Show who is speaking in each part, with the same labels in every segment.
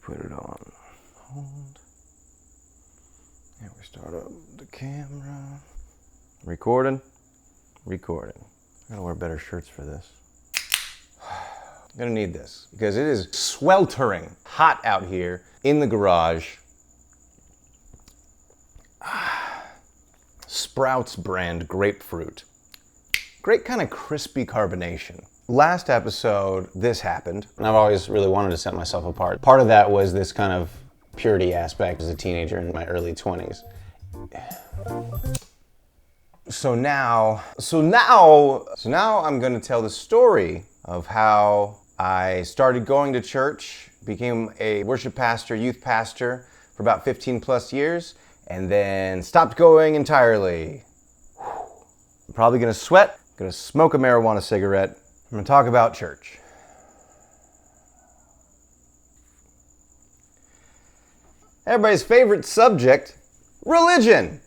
Speaker 1: put it on hold. And we start up the camera. Recording. I gotta wear better shirts for this. I'm gonna need this because it is sweltering hot out here in the garage. Sprouts brand grapefruit. Great kind of crispy carbonation. Last episode, this happened.
Speaker 2: And I've always really wanted to set myself apart. Part of that was this kind of purity aspect as a teenager in my early 20s.
Speaker 1: So now I'm gonna tell the story of how I started going to church, became a worship pastor, youth pastor for about 15 plus years, and then stopped going entirely. I'm probably gonna sweat, gonna smoke a marijuana cigarette. I'm gonna talk about church. Everybody's favorite subject, religion.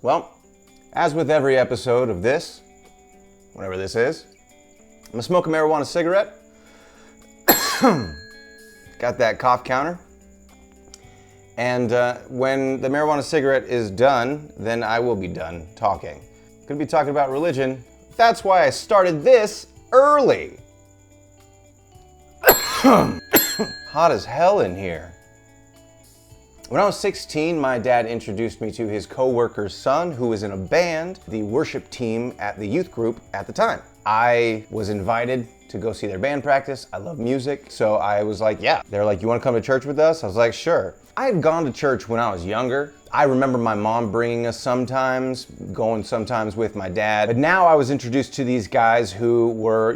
Speaker 1: Well, as with every episode of this, whatever this is, I'm gonna smoke a marijuana cigarette. Got that cough counter. And when the marijuana cigarette is done, then I will be done talking. I'm gonna be talking about religion. That's why I started this early. Hot as hell in here. When I was 16, my dad introduced me to his co-worker's son, who was in a band, the worship team at the youth group at the time. I was invited to go see their band practice. I love music, so I was like, yeah. They're like, you wanna come to church with us? I was like, sure. I had gone to church when I was younger. I remember my mom bringing us sometimes, going sometimes with my dad. But now I was introduced to these guys who were,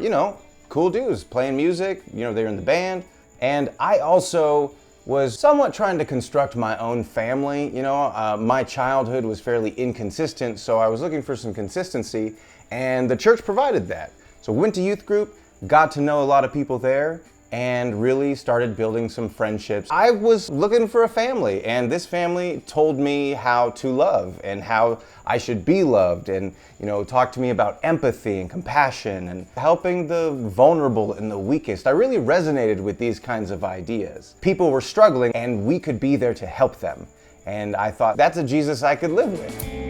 Speaker 1: cool dudes, playing music, they're in the band. And I also was somewhat trying to construct my own family. My childhood was fairly inconsistent, so I was looking for some consistency, and the church provided that. So went to youth group, got to know a lot of people there, and really started building some friendships. I was looking for a family, and this family told me how to love and how I should be loved, and talked to me about empathy and compassion and helping the vulnerable and the weakest. I really resonated with these kinds of ideas. People were struggling, and we could be there to help them. And I thought, that's a Jesus I could live with.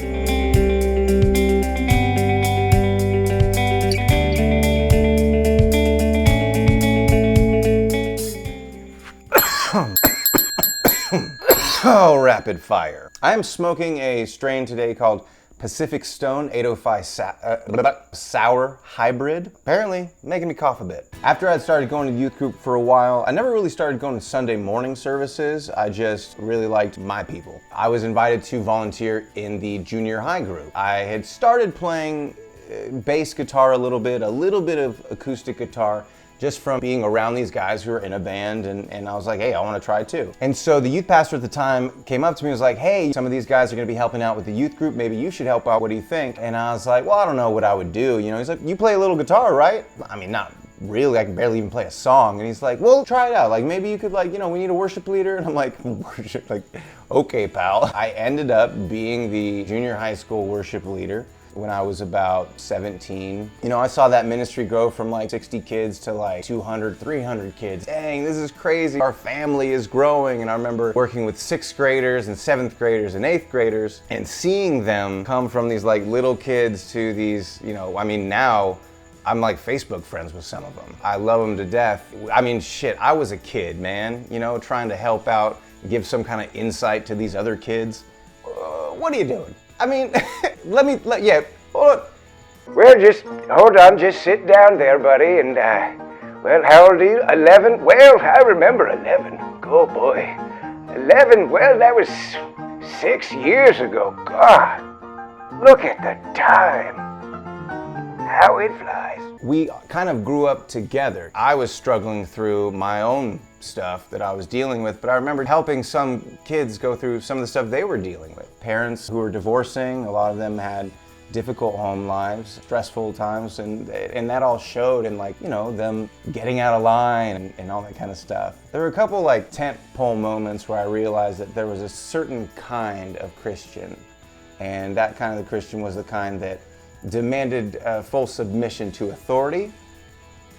Speaker 1: Oh, rapid fire. I am smoking a strain today called Pacific Stone 805 Sour Hybrid. Apparently, making me cough a bit. After I'd started going to youth group for a while, I never really started going to Sunday morning services. I just really liked my people. I was invited to volunteer in the junior high group. I had started playing bass guitar a little bit of acoustic guitar, just from being around these guys who were in a band, and I was like, hey, I wanna try too. And so the youth pastor at the time came up to me and was like, hey, some of these guys are gonna be helping out with the youth group, maybe you should help out, what do you think? And I was like, well, I don't know what I would do. He's like, you play a little guitar, right? I mean, not really, I can barely even play a song. And he's like, well, try it out. Like, maybe you could we need a worship leader. And I'm like, worship, okay, pal. I ended up being the junior high school worship leader when I was about 17. I saw that ministry grow from 60 kids to 200, 300 kids. Dang, this is crazy. Our family is growing. And I remember working with 6th graders and 7th graders and 8th graders and seeing them come from these little kids to these, now I'm Facebook friends with some of them. I love them to death. I mean, shit, I was a kid, man, trying to help out, give some kind of insight to these other kids. What are you doing? I mean, hold on.
Speaker 3: Well, just hold on, just sit down there, buddy, and, well, how old are you? 11? Well, I remember 11. Oh, boy. 11, well, that was 6 years ago. God, look at the time. How it flies.
Speaker 1: We kind of grew up together. I was struggling through my own stuff that I was dealing with, but I remember helping some kids go through some of the stuff they were dealing with. Parents who were divorcing, a lot of them had difficult home lives, stressful times, and that all showed in them getting out of line and all that kind of stuff. There were a couple tent pole moments where I realized that there was a certain kind of Christian, and that kind of the Christian was the kind that demanded full submission to authority,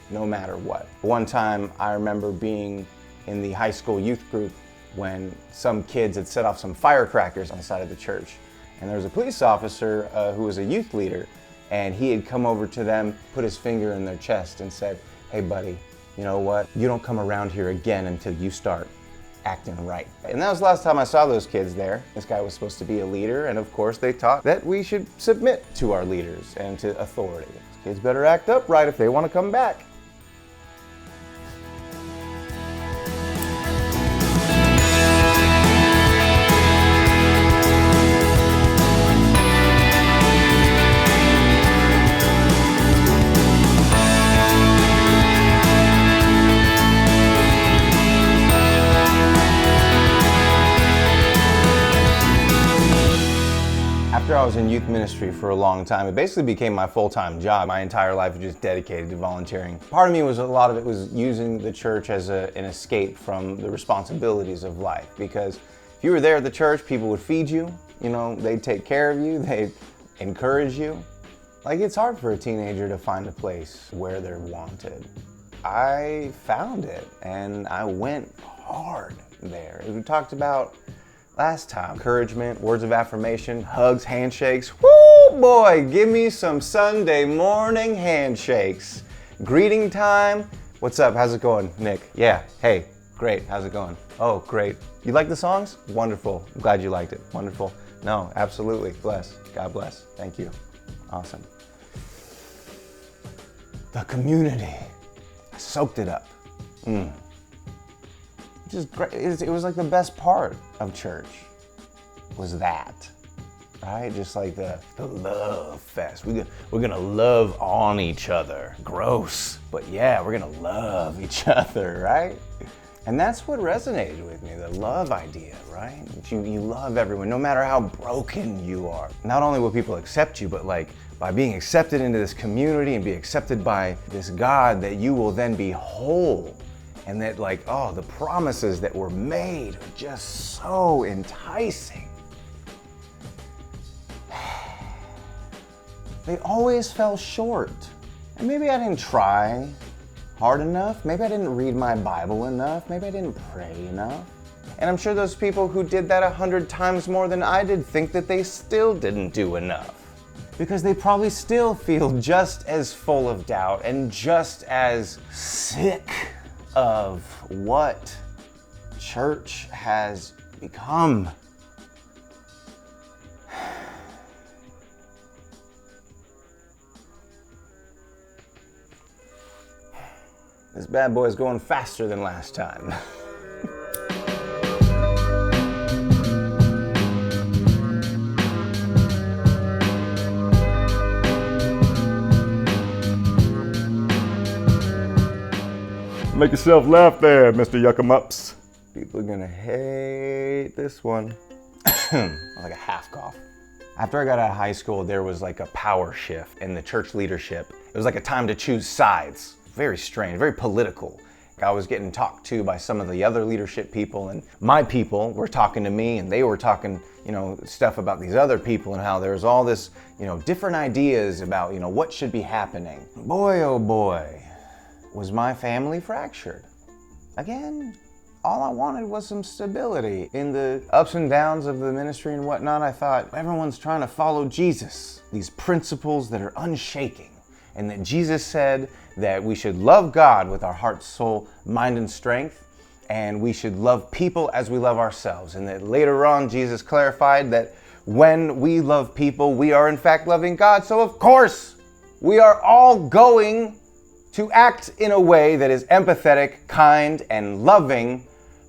Speaker 1: no matter what. One time I remember being in the high school youth group when some kids had set off some firecrackers on the side of the church. And there was a police officer who was a youth leader, and he had come over to them, put his finger in their chest and said, "Hey buddy, you know what? You don't come around here again until you start acting right." And that was the last time I saw those kids there. This guy was supposed to be a leader, and of course they taught that we should submit to our leaders and to authority. These kids better act upright if they want to come back. After I was in youth ministry for a long time, it basically became my full-time job. My entire life was just dedicated to volunteering. Part of me was, a lot of it was using the church as an escape from the responsibilities of life. Because if you were there at the church, people would feed you, they'd take care of you, they'd encourage you. It's hard for a teenager to find a place where they're wanted. I found it, and I went hard there. As we talked about last time, encouragement, words of affirmation, hugs, handshakes. Woo boy, give me some Sunday morning handshakes. Greeting time. What's up? How's it going, Nick? Yeah. Hey, great. How's it going? Oh, great. You like the songs? Wonderful. I'm glad you liked it. Wonderful. No, absolutely. Bless. God bless. Thank you. Awesome. The community. I soaked it up. Just great. It was the best part of church was that, right? Just the love fest. We're gonna love on each other. Gross, but yeah, we're gonna love each other, right? And that's what resonated with me, the love idea, right? You love everyone, no matter how broken you are. Not only will people accept you, but by being accepted into this community and be accepted by this God, that you will then be whole. And that the promises that were made are just so enticing. They always fell short. And maybe I didn't try hard enough. Maybe I didn't read my Bible enough. Maybe I didn't pray enough. And I'm sure those people who did that 100 times more than I did think that they still didn't do enough. Because they probably still feel just as full of doubt and just as sick of what church has become. This bad boy is going faster than last time. Make yourself laugh there, Mr. Yuckamups. People are gonna hate this one. Like a half cough. After I got out of high school, there was a power shift in the church leadership. It was a time to choose sides. Very strange, very political. I was getting talked to by some of the other leadership people, and my people were talking to me, and they were talking, stuff about these other people and how there's all this, different ideas about, what should be happening. Boy, oh boy. Was my family fractured. Again, all I wanted was some stability. In the ups and downs of the ministry and whatnot, I thought, everyone's trying to follow Jesus. These principles that are unshaking. And that Jesus said that we should love God with our heart, soul, mind, and strength. And we should love people as we love ourselves. And that later on, Jesus clarified that when we love people, we are in fact loving God. So of course, we are all going to act in a way that is empathetic, kind, and loving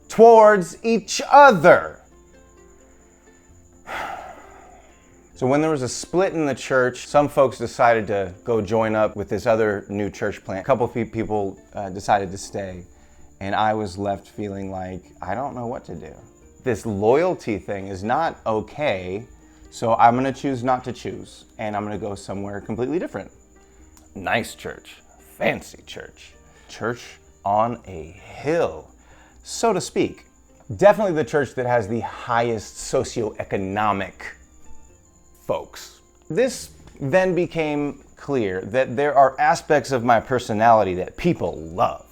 Speaker 1: towards each other. So when there was a split in the church, some folks decided to go join up with this other new church plant. A couple of people decided to stay, and I was left feeling I don't know what to do. This loyalty thing is not okay So I'm gonna choose not to choose, and I'm gonna go somewhere completely different. Nice church, fancy church, church on a hill, so to speak. Definitely the church that has the highest socioeconomic folks. This then became clear that there are aspects of my personality that people love,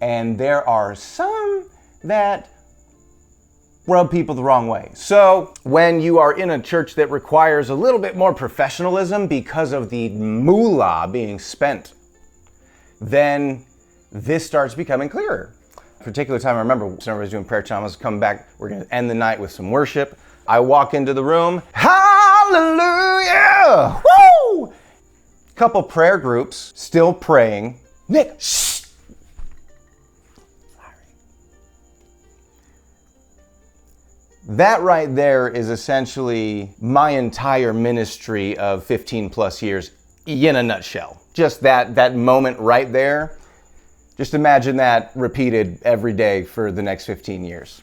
Speaker 1: and there are some that rub people the wrong way. So when you are in a church that requires a little bit more professionalism because of the moolah being spent, then this starts becoming clearer. A particular time I remember when everybody's doing prayer time, I was coming back, we're gonna end the night with some worship. I walk into the room, hallelujah, woo! Couple prayer groups still praying. Nick, shh! That right there is essentially my entire ministry of 15 plus years in a nutshell. Just that moment right there. Just imagine that repeated every day for the next 15 years.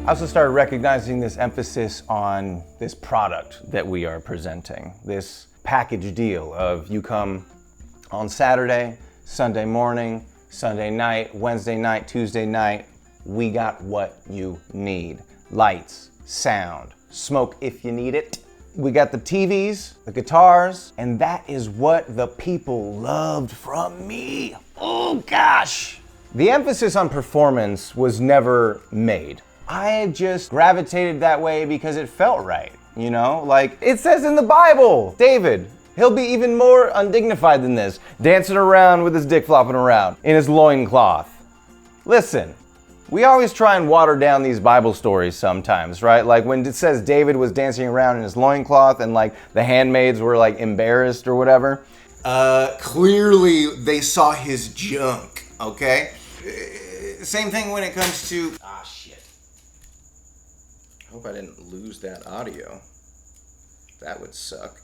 Speaker 1: I also started recognizing this emphasis on this product that we are presenting, this package deal of you come on Saturday, Sunday morning, Sunday night, Wednesday night, Tuesday night, we got what you need. Lights, sound, smoke if you need it. We got the TVs, the guitars, and that is what the people loved from me. Oh gosh. The emphasis on performance was never made. I just gravitated that way because it felt right, you know? Like, it says in the Bible, David, he'll be even more undignified than this, dancing around with his dick flopping around in his loincloth. Listen, we always try and water down these Bible stories sometimes, right? Like when it says David was dancing around in his loincloth and like the handmaids were like embarrassed or whatever. Clearly they saw his junk, okay? Same thing when it comes to, I hope I didn't lose that audio. That would suck.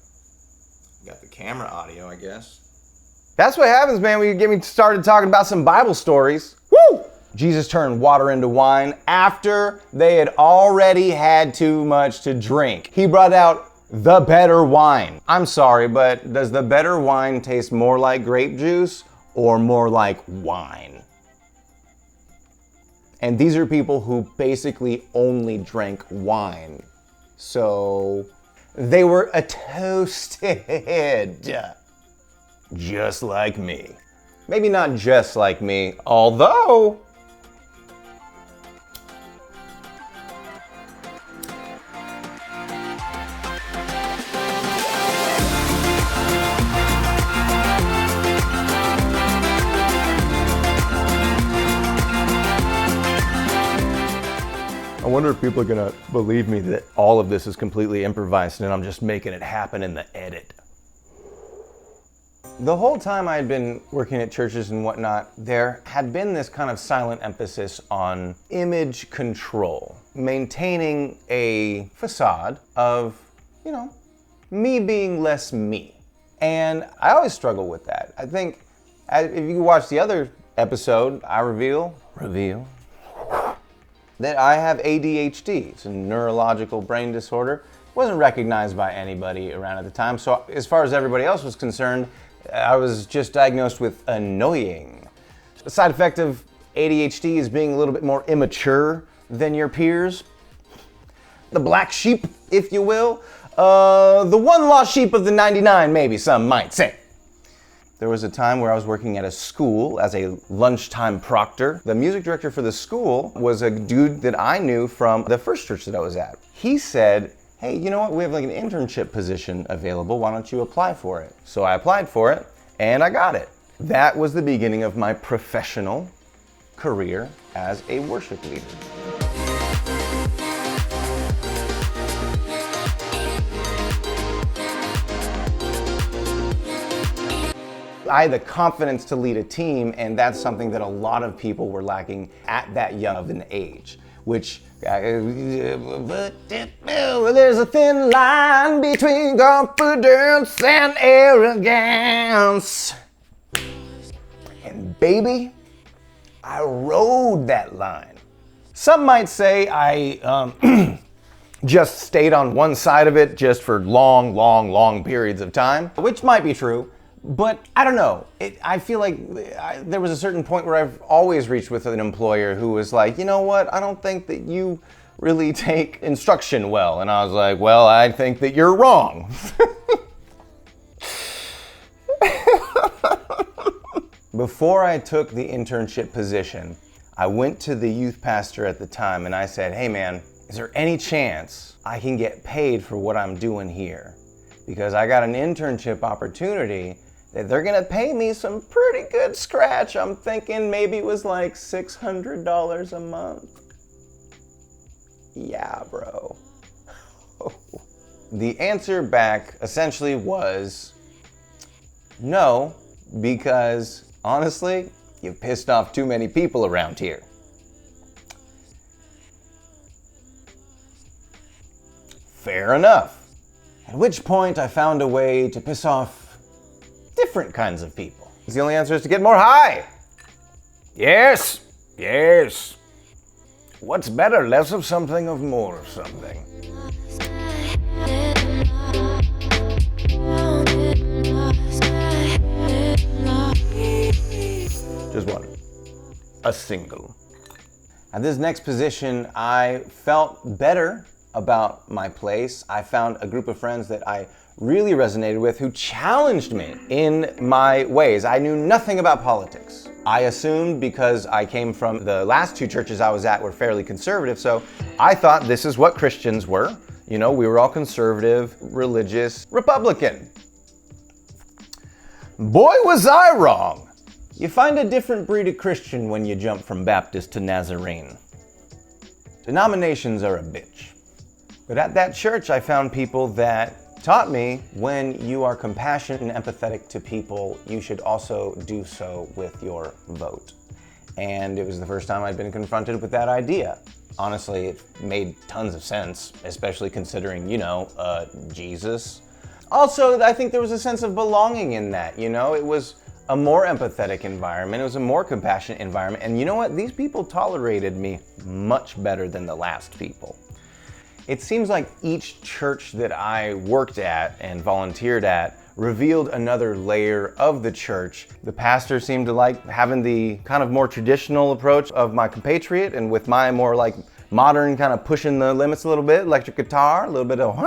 Speaker 1: Got the camera audio, I guess. That's what happens, man, when you get me started talking about some Bible stories. Woo! Jesus turned water into wine after they had already had too much to drink. He brought out the better wine. I'm sorry, but does the better wine taste more like grape juice or more like wine? And these are people who basically only drank wine. So they were toasted. Just like me. Maybe not just like me, although I wonder if people are gonna believe me that all of this is completely improvised and I'm just making it happen in the edit. The whole time I had been working at churches and whatnot, there had been this kind of silent emphasis on image control, maintaining a facade of, you know, me being less me. And I always struggle with that. I think if you watch the other episode, I reveal that I have ADHD. It's a neurological brain disorder. It wasn't recognized by anybody around at the time. So as far as everybody else was concerned, I was just diagnosed with annoying. A side effect of ADHD is being a little bit more immature than your peers. The black sheep, if you will. The one lost sheep of the 99, maybe some might say. There was a time where I was working at a school as a lunchtime proctor. The music director for the school was a dude that I knew from the first church that I was at. He said, hey, you know what? We have like an internship position available. Why don't you apply for it? So I applied for it and I got it. That was the beginning of my professional career as a worship leader. I had the confidence to lead a team, and that's something that a lot of people were lacking at that young of an age, which, there's a thin line between confidence and arrogance. baby, I rode that line. Some might say I just stayed on one side of it just for long periods of time, which might be true, but I don't know. I feel like there was a certain point where I've always reached with an employer who was like, you know what, I don't think that you really take instruction well. And I was like, well, I think that you're wrong. Before I took the internship position, I went to the youth pastor at the time and I said, hey man, is there any chance I can get paid for what I'm doing here? Because I got an internship opportunity that they're gonna pay me some pretty good scratch. I'm thinking maybe it was like $600 a month. Yeah, bro. The answer back essentially was no, because honestly, you've pissed off too many people around here. Fair enough. At which point I found a way to piss off different kinds of people. The only answer is to get more high. Yes. What's better, less of something or more of something? Just one. A single. At this next position, I felt better about my place. I found a group of friends that I really resonated with who challenged me in my ways. I knew nothing about politics. I assumed because I came from the last two churches I was at were fairly conservative, so I thought this is what Christians were. You know, we were all conservative, religious, Republican. Boy, was I wrong. You find a different breed of Christian when you jump from Baptist to Nazarene. Denominations are a bitch. But at that church, I found people that taught me when you are compassionate and empathetic to people, you should also do so with your vote. And it was the first time I'd been confronted with that idea. Honestly, it made tons of sense, especially considering, Jesus. Also, I think there was a sense of belonging in that, It was a more empathetic environment. It was a more compassionate environment. And you know what? These people tolerated me much better than the last people. It seems like each church that I worked at and volunteered at revealed another layer of the church. The pastor seemed to like having the kind of more traditional approach of my compatriot, and with my more like modern kind of pushing the limits a little bit, electric guitar, a little bit of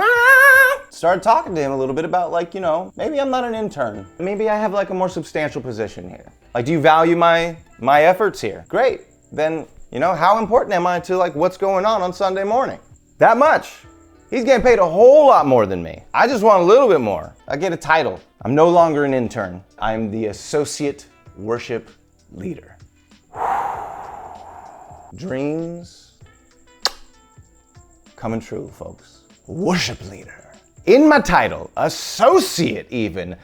Speaker 1: started talking to him a little bit about maybe I'm not an intern. Maybe I have like a more substantial position here. Like, do you value my efforts here? Great. Then, how important am I to like what's going on Sunday morning? That much. He's getting paid a whole lot more than me. I just want a little bit more. I get a title. I'm no longer an intern. I'm the associate worship leader. Dreams coming true, folks. Worship leader. In my title, associate even.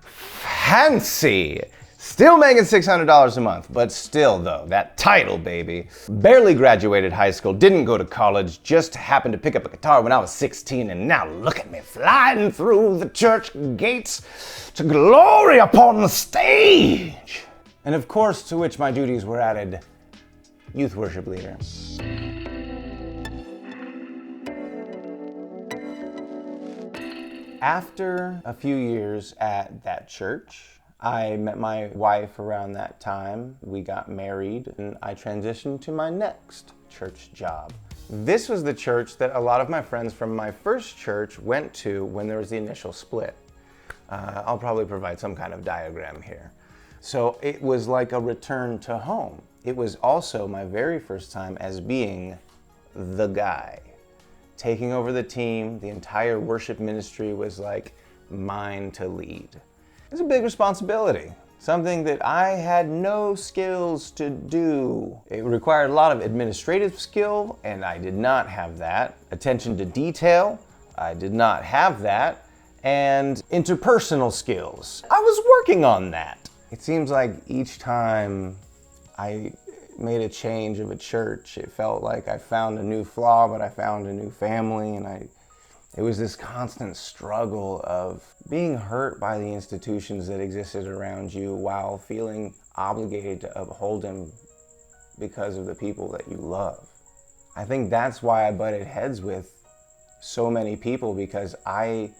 Speaker 1: Fancy. Still making $600 a month, but still though, that title, baby. Barely graduated high school, didn't go to college, just happened to pick up a guitar when I was 16, and now look at me flying through the church gates to glory upon the stage. And of course, to which my duties were added, youth worship leader. After a few years at that church, I met my wife around that time. We got married and I transitioned to my next church job. This was the church that a lot of my friends from my first church went to when there was the initial split. I'll probably provide some kind of diagram here. So it was like a return to home. It was also my very first time as being the guy. Taking over the team, the entire worship ministry was like mine to lead. It's a big responsibility, something that I had no skills to do. It required a lot of administrative skill, and I did not have that. Attention to detail, I did not have that. And interpersonal skills, I was working on that. It seems like each time I made a change of a church, it felt like I found a new flaw, but I found a new family, and It was this constant struggle of being hurt by the institutions that existed around you while feeling obligated to uphold them because of the people that you love. I think that's why I butted heads with so many people, because I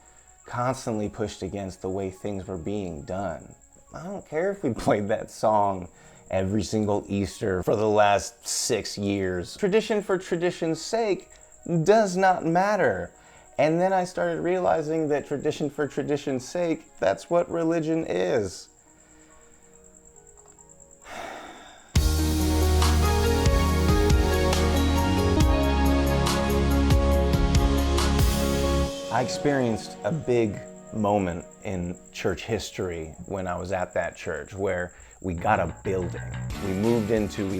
Speaker 1: constantly pushed against the way things were being done. I don't care if we played that song every single Easter for the last 6 years. Tradition for tradition's sake does not matter. And then I started realizing that tradition for tradition's sake, that's what religion is. I experienced a big moment in church history when I was at that church, where we got a building. We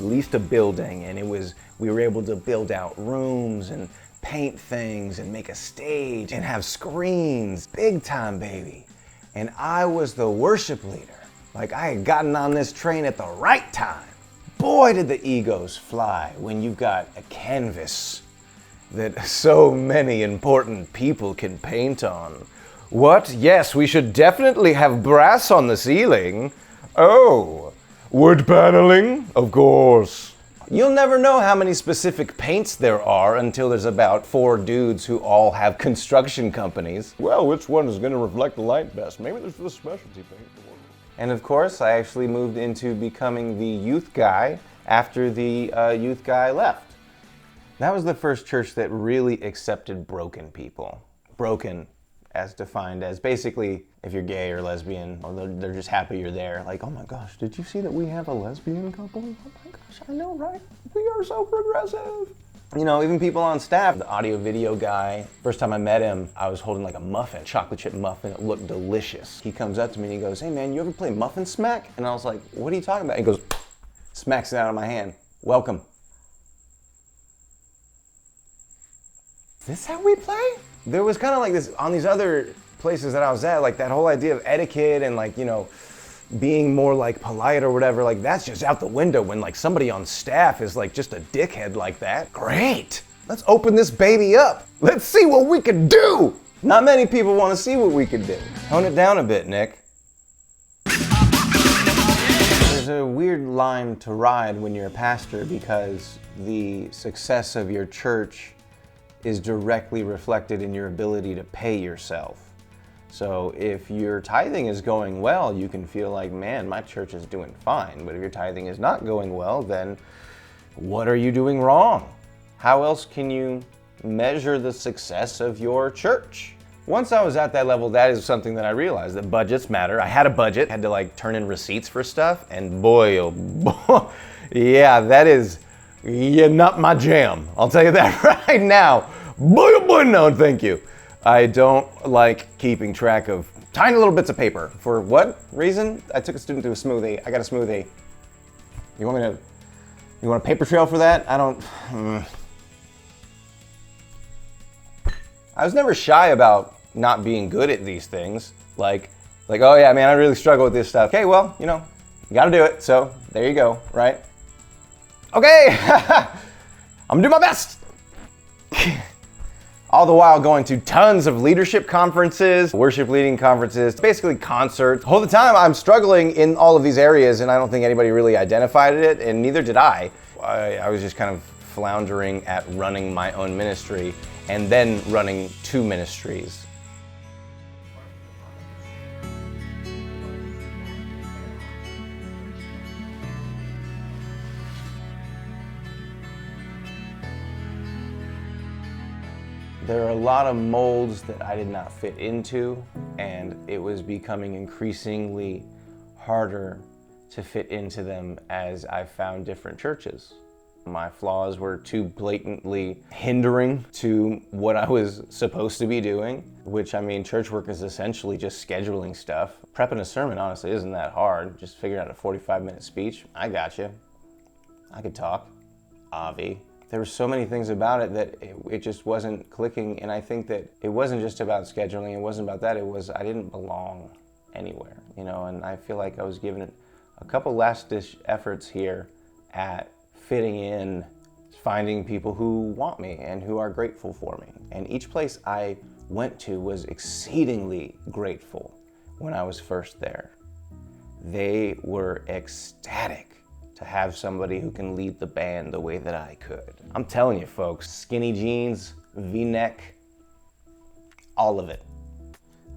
Speaker 1: leased a building, and we were able to build out rooms and paint things and make a stage and have screens. Big time, baby. And I was the worship leader. Like, I had gotten on this train at the right time. Boy, did the egos fly when you've got a canvas that so many important people can paint on. What? Yes, we should definitely have brass on the ceiling. Oh, wood paneling? Of course. You'll never know how many specific paints there are until there's about 4 dudes who all have construction companies. Well, which one is going to reflect the light best? Maybe there's the specialty paint. And of course, I actually moved into becoming the youth guy after the youth guy left. That was the first church that really accepted broken people. Broken as defined as basically if you're gay or lesbian, or they're just happy you're there. Like, oh my gosh, did you see that we have a lesbian couple? Oh my gosh, I know, right? We are so progressive. You know, even people on staff, the audio video guy, first time I met him, I was holding like a muffin, chocolate chip muffin. It looked delicious. He comes up to me and he goes, hey man, you ever play Muffin Smack? And I was like, what are you talking about? He goes, smacks it out of my hand. Welcome. Is this how we play? There was kind of like this on these other places that I was at, like that whole idea of etiquette and like, you know, being more like polite or whatever, like that's just out the window when like somebody on staff is like just a dickhead like that. Great, let's open this baby up. Let's see what we can do. Not many people want to see what we can do. Tone it down a bit, Nick. There's a weird line to ride when you're a pastor, because the success of your church is directly reflected in your ability to pay yourself. So if your tithing is going well, you can feel like, man, my church is doing fine. But if your tithing is not going well, then what are you doing wrong? How else can you measure the success of your church? Once I was at that level, that is something that I realized, that budgets matter. I had a budget, had to like turn in receipts for stuff, and boy, oh boy, yeah, that is not my jam. I'll tell you that right now. Boy, oh boy, no, thank you. I don't like keeping track of tiny little bits of paper. For what reason? I took a student to a smoothie. I got a smoothie. You want a paper trail for that? I don't. I was never shy about not being good at these things. Like, oh yeah, man, I really struggle with this stuff. Okay, well, you know, you gotta do it. So there you go, right? Okay, I'm gonna do my best. All the while going to tons of leadership conferences, worship leading conferences, basically concerts. The whole time I'm struggling in all of these areas, and I don't think anybody really identified it, and neither did I. I was just kind of floundering at running my own ministry and then running 2 ministries. There are a lot of molds that I did not fit into, and it was becoming increasingly harder to fit into them as I found different churches. My flaws were too blatantly hindering to what I was supposed to be doing, which, I mean, church work is essentially just scheduling stuff. Prepping a sermon, honestly, isn't that hard. Just figure out a 45-minute speech. I got you. I could talk. Avi. There were so many things about it that it just wasn't clicking, and I think that it wasn't just about scheduling, it wasn't about that, it was I didn't belong anywhere, you know, and I feel like I was giving it a couple last-ditch efforts here at fitting in, finding people who want me and who are grateful for me. And each place I went to was exceedingly grateful when I was first there. They were ecstatic to have somebody who can lead the band the way that I could. I'm telling you folks, skinny jeans, V-neck, all of it.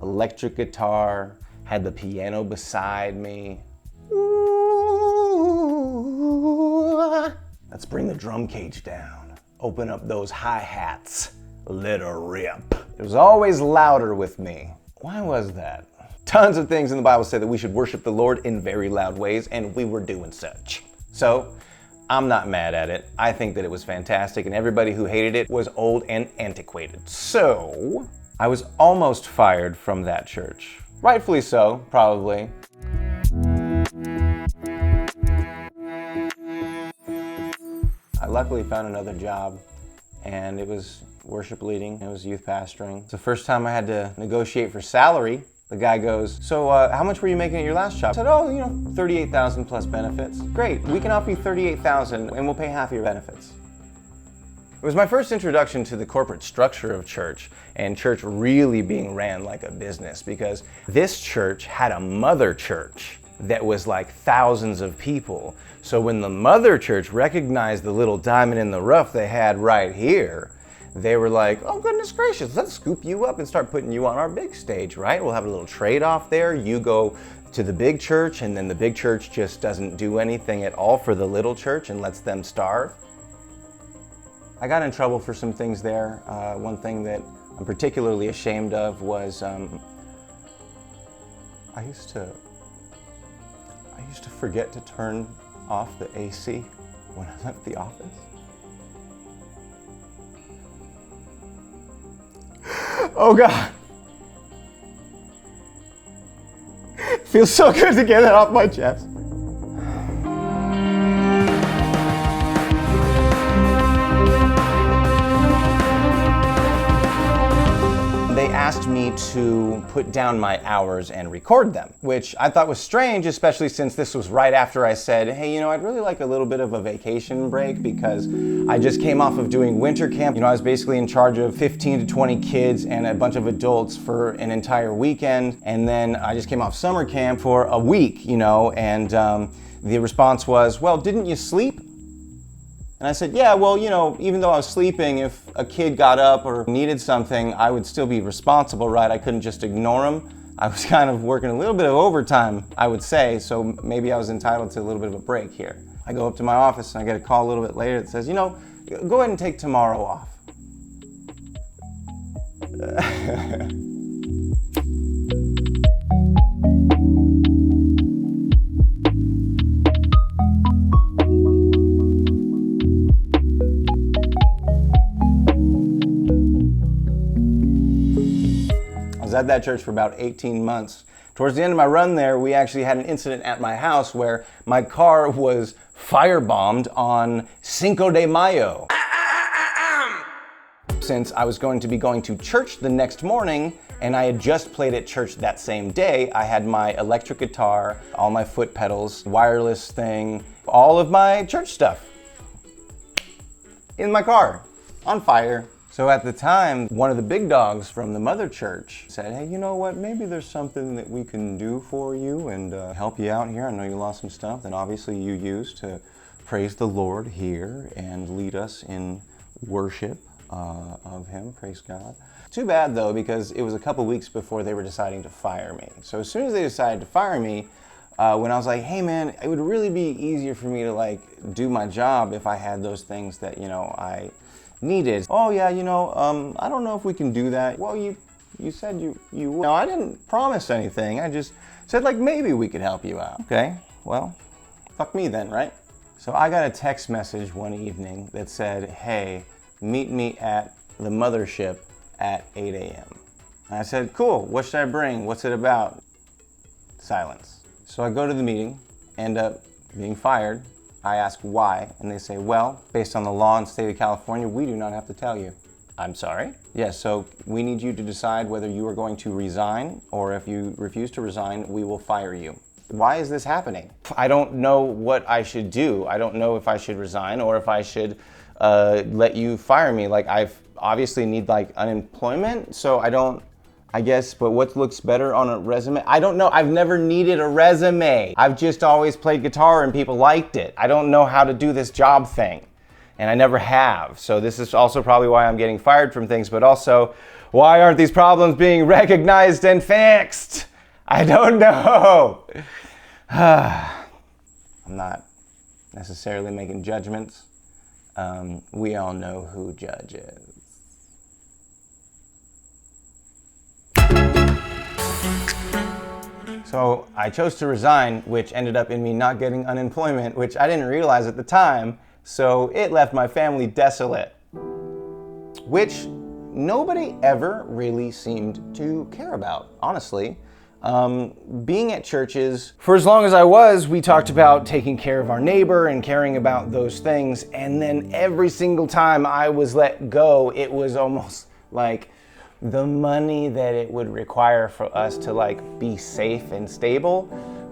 Speaker 1: Electric guitar, had the piano beside me. Ooh, let's bring the drum cage down. Open up those hi-hats. Let her rip. It was always louder with me. Why was that? Tons of things in the Bible say that we should worship the Lord in very loud ways, and we were doing such. So, I'm not mad at it. I think that it was fantastic, and everybody who hated it was old and antiquated. So, I was almost fired from that church. Rightfully so, probably. I luckily found another job, and it was worship leading, it was youth pastoring. It's the first time I had to negotiate for salary. The guy goes, so how much were you making at your last job? I said, oh, 38,000 plus benefits. Great, we can offer you 38,000 and we'll pay half of your benefits. It was my first introduction to the corporate structure of church, and church really being ran like a business, because this church had a mother church that was like thousands of people. So when the mother church recognized the little diamond in the rough they had right here, they were like, oh goodness gracious, let's scoop you up and start putting you on our big stage, right? We'll have a little trade-off there. You go to the big church, and then the big church just doesn't do anything at all for the little church and lets them starve. I got in trouble for some things there. One thing that I'm particularly ashamed of was I used to forget to turn off the AC when I left the office. Oh God. Feels so good to get that off my chest. They asked me to put down my hours and record them, which I thought was strange, especially since this was right after I said, hey, I'd really like a little bit of a vacation break, because I just came off of doing winter camp. I was basically in charge of 15 to 20 kids and a bunch of adults for an entire weekend. And then I just came off summer camp for a week, and the response was, well, didn't you sleep? And I said, yeah, well, even though I was sleeping, if a kid got up or needed something, I would still be responsible, right? I couldn't just ignore him. I was kind of working a little bit of overtime, I would say, so maybe I was entitled to a little bit of a break here. I go up to my office and I get a call a little bit later that says, go ahead and take tomorrow off. I was at that church for about 18 months. Towards the end of my run there, we actually had an incident at my house where my car was firebombed on Cinco de Mayo. Since I was going to be going to church the next morning, and I had just played at church that same day, I had my electric guitar, all my foot pedals, wireless thing, all of my church stuff in my car, on fire. So at the time, one of the big dogs from the mother church said, hey, you know what, maybe there's something that we can do for you and help you out here. I know you lost some stuff that obviously you used to praise the Lord here and lead us in worship of Him, praise God. Too bad though, because it was a couple weeks before they were deciding to fire me. So as soon as they decided to fire me, when I was like, hey man, it would really be easier for me to do my job if I had those things that, I needed. Oh yeah, I don't know if we can do that. Well, you said you would. No, I didn't promise anything. I just said maybe we could help you out. Okay, well, fuck me then, right? So I got a text message one evening that said, hey, meet me at the mothership at 8 a.m. I said, cool, what should I bring? What's it about? Silence. So I go to the meeting, end up being fired. I ask why, and they say, well, based on the law in the state of California, we do not have to tell you. I'm sorry? Yes, so we need you to decide whether you are going to resign, or if you refuse to resign, we will fire you. Why is this happening? I don't know what I should do. I don't know if I should resign or if I should let you fire me. obviously need like unemployment, so I guess, but what looks better on a resume? I don't know. I've never needed a resume. I've just always played guitar and people liked it. I don't know how to do this job thing, and I never have. So this is also probably why I'm getting fired from things, but also why aren't these problems being recognized and fixed? I don't know. I'm not necessarily making judgments. We all know who judges. So I chose to resign, which ended up in me not getting unemployment, which I didn't realize at the time, so it left my family desolate. Which nobody ever really seemed to care about, honestly. Being at churches, for as long as I was, we talked about taking care of our neighbor and caring about those things, and then every single time I was let go, it was almost like the money that it would require for us to like be safe and stable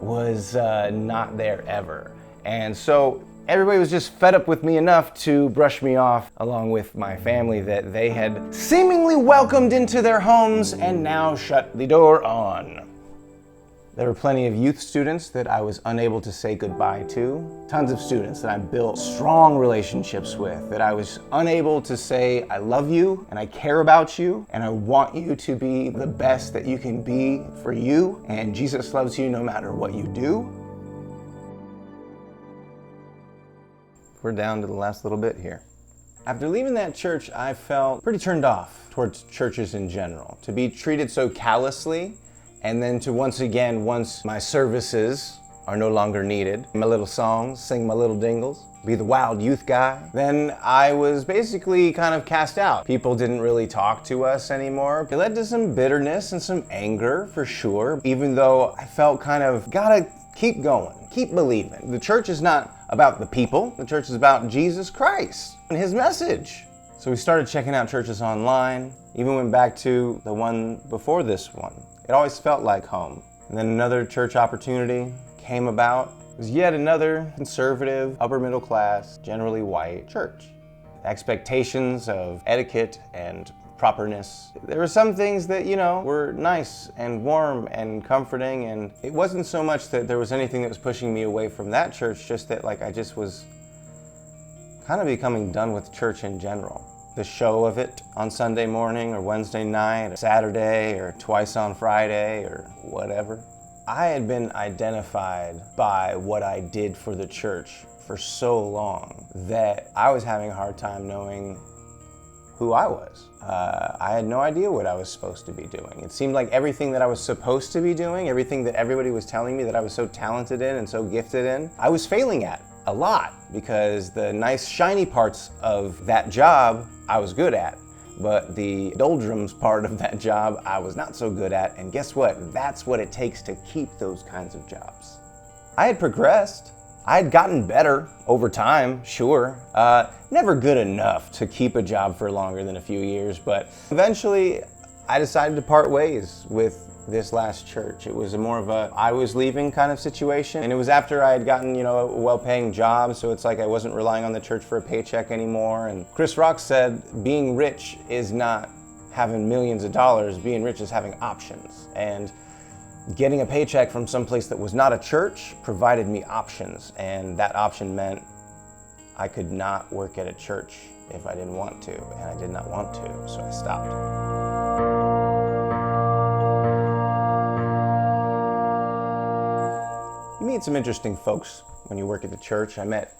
Speaker 1: was not there ever. And so everybody was just fed up with me enough to brush me off, along with my family that they had seemingly welcomed into their homes and now shut the door on. There were plenty of youth students that I was unable to say goodbye to. Tons of students that I built strong relationships with that I was unable to say I love you and I care about you and I want you to be the best that you can be for you, and Jesus loves you no matter what you do. We're down to the last little bit here. After leaving that church, I felt pretty turned off towards churches in general. To be treated so callously, and then to once my services are no longer needed, my little songs, sing my little dingles, be the wild youth guy, then I was basically kind of cast out. People didn't really talk to us anymore. It led to some bitterness and some anger for sure, even though I felt kind of, gotta keep going, keep believing. The church is not about the people, the church is about Jesus Christ and his message. So we started checking out churches online, even went back to the one before this one. It always felt like home. And then another church opportunity came about. It was yet another conservative, upper middle class, generally white church. Expectations of etiquette and properness. There were some things that, were nice and warm and comforting, and it wasn't so much that there was anything that was pushing me away from that church, just that I just was kind of becoming done with church in general. The show of it on Sunday morning or Wednesday night or Saturday or twice on Friday or whatever. I had been identified by what I did for the church for so long that I was having a hard time knowing who I was. I had no idea what I was supposed to be doing. It seemed like everything that I was supposed to be doing, everything that everybody was telling me that I was so talented in and so gifted in, I was failing at a lot, because the nice shiny parts of that job I was good at, but the doldrums part of that job I was not so good at, and guess what? That's what it takes to keep those kinds of jobs. I had progressed. I had gotten better over time, sure. Never good enough to keep a job for longer than a few years, but eventually I decided to part ways with this last church. It was more of a I was leaving kind of situation, and it was after I had gotten, a well-paying job, so it's like I wasn't relying on the church for a paycheck anymore. And Chris Rock said, being rich is not having millions of dollars, being rich is having options. And getting a paycheck from someplace that was not a church provided me options, and that option meant I could not work at a church if I didn't want to, and I did not want to, so I stopped. You meet some interesting folks when you work at the church. I met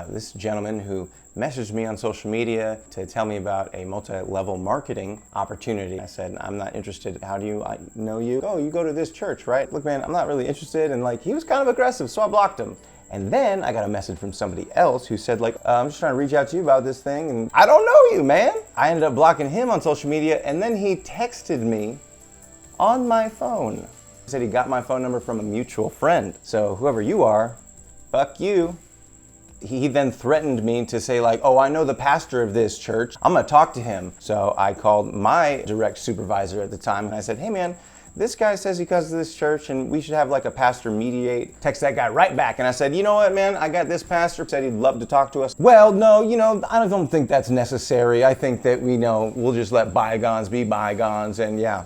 Speaker 1: this gentleman who messaged me on social media to tell me about a multi-level marketing opportunity. I said, I'm not interested. How do I know you? Oh, you go to this church, right? Look, man, I'm not really interested. And he was kind of aggressive, so I blocked him. And then I got a message from somebody else who said, I'm just trying to reach out to you about this thing, and I don't know you, man. I ended up blocking him on social media, and then he texted me on my phone. He said he got my phone number from a mutual friend. So whoever you are, fuck you. He then threatened me to say oh, I know the pastor of this church. I'm gonna talk to him. So I called my direct supervisor at the time and I said, hey man, this guy says he comes to this church and we should have like a pastor mediate. Text that guy right back. And I said, you know what, man? I got this pastor said he'd love to talk to us. Well, no, I don't think that's necessary. I think that we'll just let bygones be bygones. And yeah.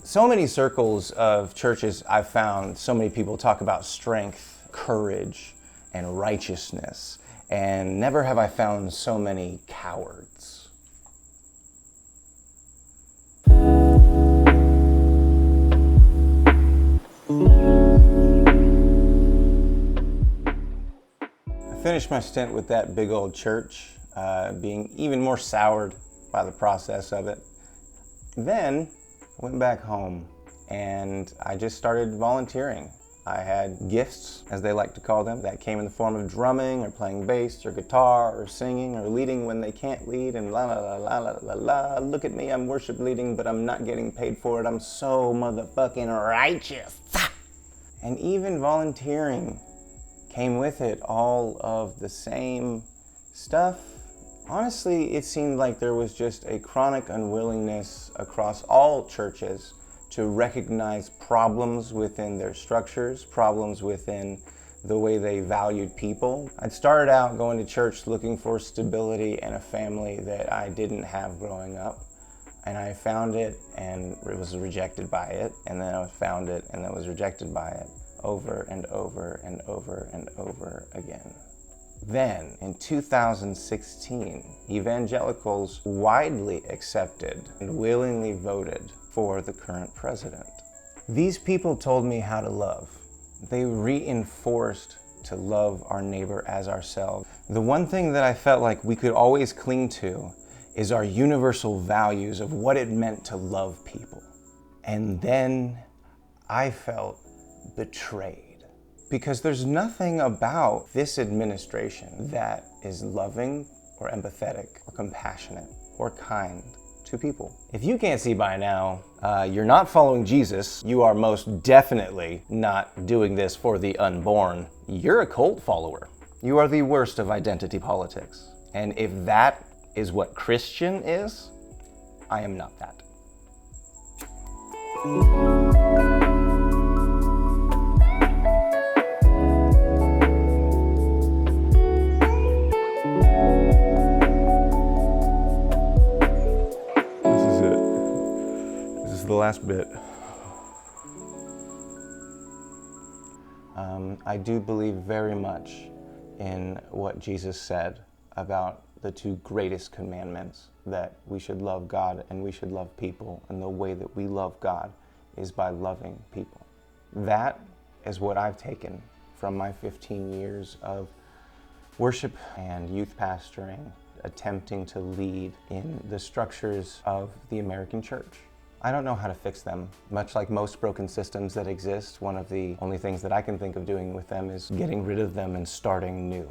Speaker 1: So many circles of churches I've found, so many people talk about strength, courage, and righteousness. And never have I found so many cowards. I finished my stint with that big old church, being even more soured by the process of it. Then I went back home and I just started volunteering. I had gifts, as they like to call them, that came in the form of drumming or playing bass or guitar or singing or leading when they can't lead and la la la la la la la. Look at me, I'm worship leading, but I'm not getting paid for it. I'm so motherfucking righteous. And even volunteering came with it all of the same stuff. Honestly, it seemed like there was just a chronic unwillingness across all churches to recognize problems within their structures, problems within the way they valued people. I'd started out going to church looking for stability and a family that I didn't have growing up. And I found it and was rejected by it. And then I found it and then was rejected by it over and over and over and over again. Then, in 2016, evangelicals widely accepted and willingly voted for the current president. These people told me how to love. They reinforced to love our neighbor as ourselves. The one thing that I felt like we could always cling to is our universal values of what it meant to love people. And then I felt betrayed. Because there's nothing about this administration that is loving or empathetic or compassionate or kind to people. If you can't see by now, you're not following Jesus. You are most definitely not doing this for the unborn. You're a cult follower. You are the worst of identity politics. And if that is what Christian is, I am not that. The last bit. I do believe very much in what Jesus said about the two greatest commandments, that we should love God and we should love people, and the way that we love God is by loving people. That is what I've taken from my 15 years of worship and youth pastoring, attempting to lead in the structures of the American church. I don't know how to fix them. Much like most broken systems that exist, one of the only things that I can think of doing with them is getting rid of them and starting new.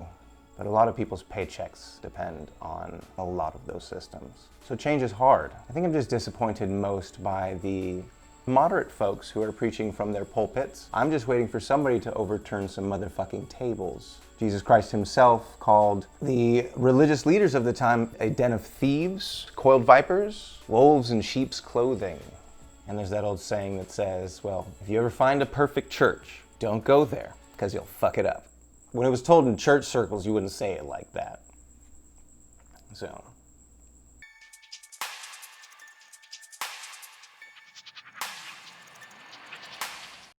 Speaker 1: But a lot of people's paychecks depend on a lot of those systems. So change is hard. I think I'm just disappointed most by the moderate folks who are preaching from their pulpits. I'm just waiting for somebody to overturn some motherfucking tables. Jesus Christ himself called the religious leaders of the time a den of thieves, coiled vipers, wolves in sheep's clothing. And there's that old saying that says, well, if you ever find a perfect church, don't go there, because you'll fuck it up. When it was told in church circles, you wouldn't say it like that. So